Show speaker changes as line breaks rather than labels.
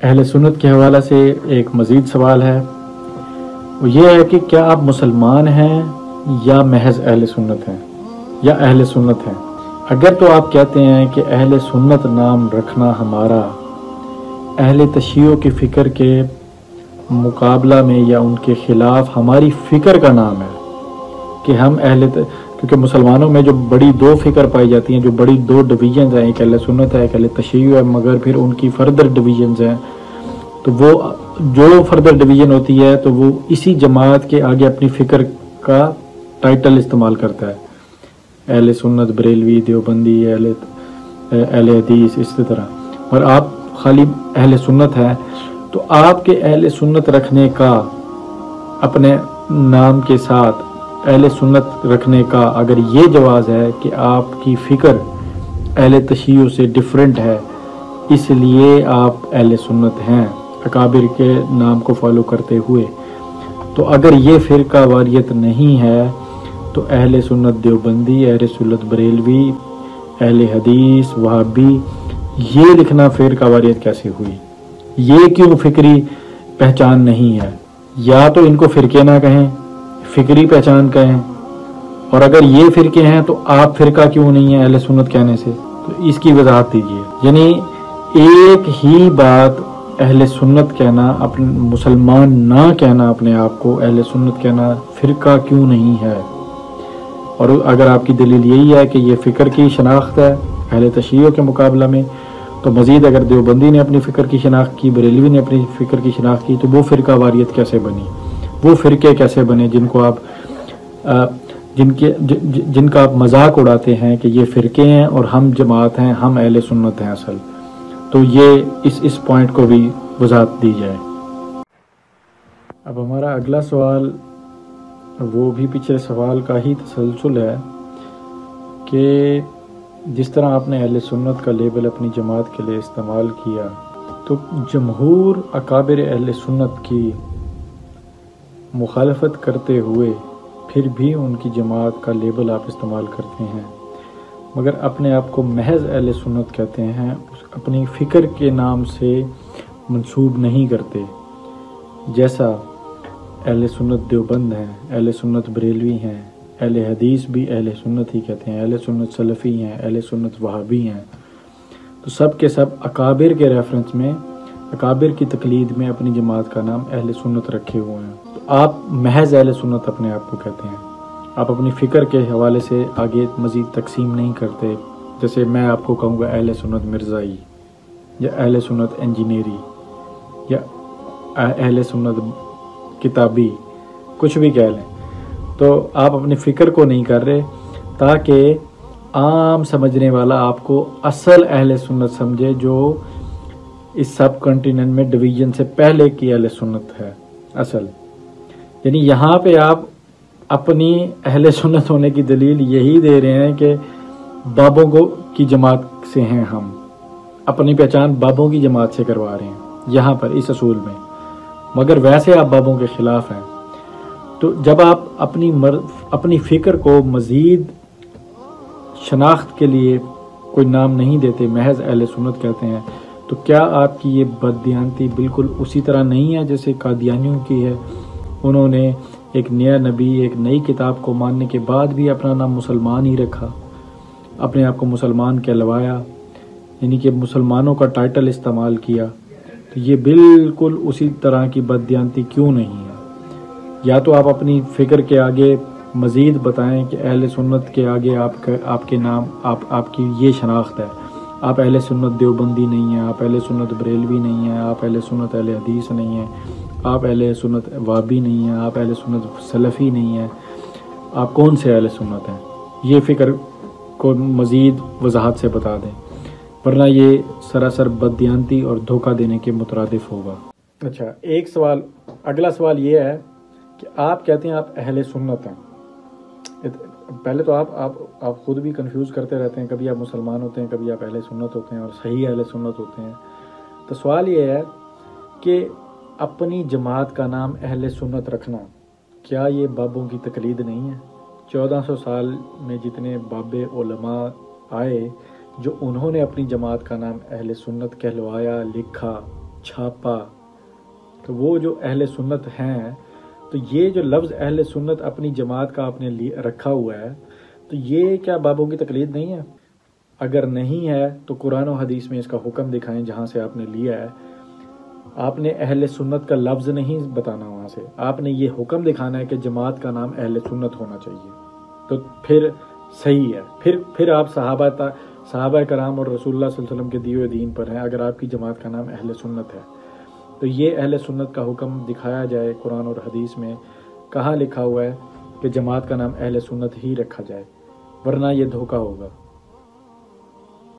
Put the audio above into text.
اہل سنت کے حوالے سے ایک مزید سوال ہے، وہ یہ ہے کہ کیا آپ مسلمان ہیں یا محض اہل سنت ہیں یا اہل سنت ہیں؟ اگر تو آپ کہتے ہیں کہ اہل سنت نام رکھنا ہمارا اہل تشیع کی فکر کے مقابلہ میں یا ان کے خلاف ہماری فکر کا نام ہے کہ ہم کیونکہ مسلمانوں میں جو بڑی دو فکر پائی جاتی ہیں، جو بڑی دو ڈویژنز ہیں، ایک اہل سنت ہے، ایک اہل تشیع ہے، مگر پھر ان کی فردر ڈویژنز ہیں، تو وہ جو فردر ڈویژن ہوتی ہے تو وہ اسی جماعت کے آگے اپنی فکر کا ٹائٹل استعمال کرتا ہے، اہل سنت، بریلوی، دیوبندی، اہل حدیث، اس طرح. اور آپ خالی اہل سنت ہیں تو آپ کے اہل سنت رکھنے کا، اپنے نام کے ساتھ اہل سنت رکھنے کا اگر یہ جواز ہے کہ آپ کی فکر اہل تشیع سے ڈیفرنٹ ہے، اس لیے آپ اہل سنت ہیں اکابر کے نام کو فالو کرتے ہوئے، تو اگر یہ فرقہ واریت نہیں ہے تو اہل سنت دیوبندی، اہل سنت بریلوی، اہل حدیث، وہابی، یہ لکھنا فرقہ واریت کیسے ہوئی؟ یہ کیوں فکری پہچان نہیں ہے؟ یا تو ان کو فرقے نہ کہیں، فکری پہچان کہیں، اور اگر یہ فرقے ہیں تو آپ فرقہ کیوں نہیں ہے اہل سنت کہنے سے؟ تو اس کی وضاحت دیجیے. یعنی ایک ہی بات اہل سنت کہنا، اپنے مسلمان نہ کہنا، اپنے آپ کو اہل سنت کہنا فرقہ کیوں نہیں ہے؟ اور اگر آپ کی دلیل یہی ہے کہ یہ فکر کی شناخت ہے اہل تشیع کے مقابلہ میں، تو مزید اگر دیوبندی نے اپنی فکر کی شناخت کی، بریلوی نے اپنی فکر کی شناخت کی، تو وہ فرقہ واریت کیسے بنی؟ وہ فرقے کیسے بنے جن کو آپ جن کا آپ مذاق اڑاتے ہیں کہ یہ فرقے ہیں اور ہم جماعت ہیں، ہم اہل سنت ہیں اصل؟ تو یہ اس پوائنٹ کو بھی وضاحت دی جائے. اب ہمارا اگلا سوال وہ بھی پچھلے سوال کا ہی تسلسل ہے کہ جس طرح آپ نے اہل سنت کا لیبل اپنی جماعت کے لیے استعمال کیا، تو جمہور اکابر اہل سنت کی مخالفت کرتے ہوئے پھر بھی ان کی جماعت کا لیبل آپ استعمال کرتے ہیں، مگر اپنے آپ کو محض اہل سنت کہتے ہیں، اپنی فکر کے نام سے منسوب نہیں کرتے. جیسا اہل سنت دیوبند ہیں، اہل سنت بریلوی ہیں، اہل حدیث بھی اہل سنت ہی کہتے ہیں، اہل سنت سلفی ہیں، اہل سنت وہابی ہیں، تو سب کے سب اکابر کے ریفرنس میں، اکابر کی تقلید میں اپنی جماعت کا نام اہل سنت رکھے ہوئے ہیں. تو آپ محض اہل سنت اپنے آپ کو کہتے ہیں، آپ اپنی فکر کے حوالے سے آگے مزید تقسیم نہیں کرتے. جیسے میں آپ کو کہوں گا اہل سنت مرزائی، یا اہل سنت انجینئری، یا اہل سنت کتابی، کچھ بھی کہہ لیں، تو آپ اپنی فکر کو نہیں کر رہے تاکہ عام سمجھنے والا آپ کو اصل اہل سنت سمجھے، جو اس سب کنٹیننٹ میں ڈویژن سے پہلے کی اہل سنت ہے اصل. یعنی یہاں پہ آپ اپنی اہل سنت ہونے کی دلیل یہی دے رہے ہیں کہ بابوں کی جماعت سے ہیں، ہم اپنی پہچان بابوں کی جماعت سے کروا رہے ہیں یہاں پر اس اصول میں، مگر ویسے آپ بابوں کے خلاف ہیں. تو جب آپ اپنی فکر کو مزید شناخت کے لیے کوئی نام نہیں دیتے، محض اہل سنت کہتے ہیں، تو کیا آپ کی یہ بددیانتی بالکل اسی طرح نہیں ہے جیسے قادیانیوں کی ہے؟ انہوں نے ایک نیا نبی، ایک نئی کتاب کو ماننے کے بعد بھی اپنا نام مسلمان ہی رکھا، اپنے آپ کو مسلمان کہلوایا، یعنی کہ مسلمانوں کا ٹائٹل استعمال کیا. تو یہ بالکل اسی طرح کی بددیانتی کیوں نہیں ہے؟ یا تو آپ اپنی فکر کے آگے مزید بتائیں کہ اہل سنت کے آگے آپ کے نام، آپ کی یہ شناخت ہے، آپ اہل سنت دیوبندی نہیں ہیں، آپ اہل سنت بریلوی نہیں ہیں، آپ اہل سنت اہل حدیث نہیں ہیں، آپ اہل سنت وابی نہیں ہیں، آپ اہل سنت سلفی نہیں ہیں، آپ کون سے اہل سنت ہیں؟ یہ فکر کو مزید وضاحت سے بتا دیں، ورنہ یہ سراسر بددیانتی اور دھوکہ دینے کے مترادف ہوگا. اچھا، ایک سوال، اگلا سوال یہ ہے کہ آپ کہتے ہیں آپ اہل سنت ہیں. پہلے تو آپ خود بھی کنفیوز کرتے رہتے ہیں، کبھی آپ مسلمان ہوتے ہیں، کبھی آپ اہل سنت ہوتے ہیں اور صحیح اہل سنت ہوتے ہیں. تو سوال یہ ہے کہ اپنی جماعت کا نام اہل سنت رکھنا، کیا یہ بابوں کی تقلید نہیں ہے؟ 1400 سال میں جتنے باب علماء آئے، جو انہوں نے اپنی جماعت کا نام اہل سنت کہلوایا، لکھا، چھاپا. تو وہ جو اہل سنت ہیں، تو یہ جو لفظ اہل سنت اپنی جماعت کا آپ نے رکھا ہوا ہے، تو یہ کیا بابوں کی تقلید نہیں ہے؟ اگر نہیں ہے تو قرآن و حدیث میں اس کا حکم دکھائیں جہاں سے آپ نے لیا ہے. آپ نے اہل سنت کا لفظ نہیں بتانا وہاں سے، آپ نے یہ حکم دکھانا ہے کہ جماعت کا نام اہل سنت ہونا چاہیے. تو پھر صحیح ہے. پھر آپ صحابہ کرام اور رسول اللہ صلی اللہ علیہ وسلم کے دیے ہوئے دین پر ہیں اگر آپ کی جماعت کا نام اہل سنت ہے. تو یہ اہل سنت کا حکم دکھایا جائے قرآن اور حدیث میں کہاں لکھا ہوا ہے کہ جماعت کا نام اہل سنت ہی رکھا جائے، ورنہ یہ دھوکہ ہوگا.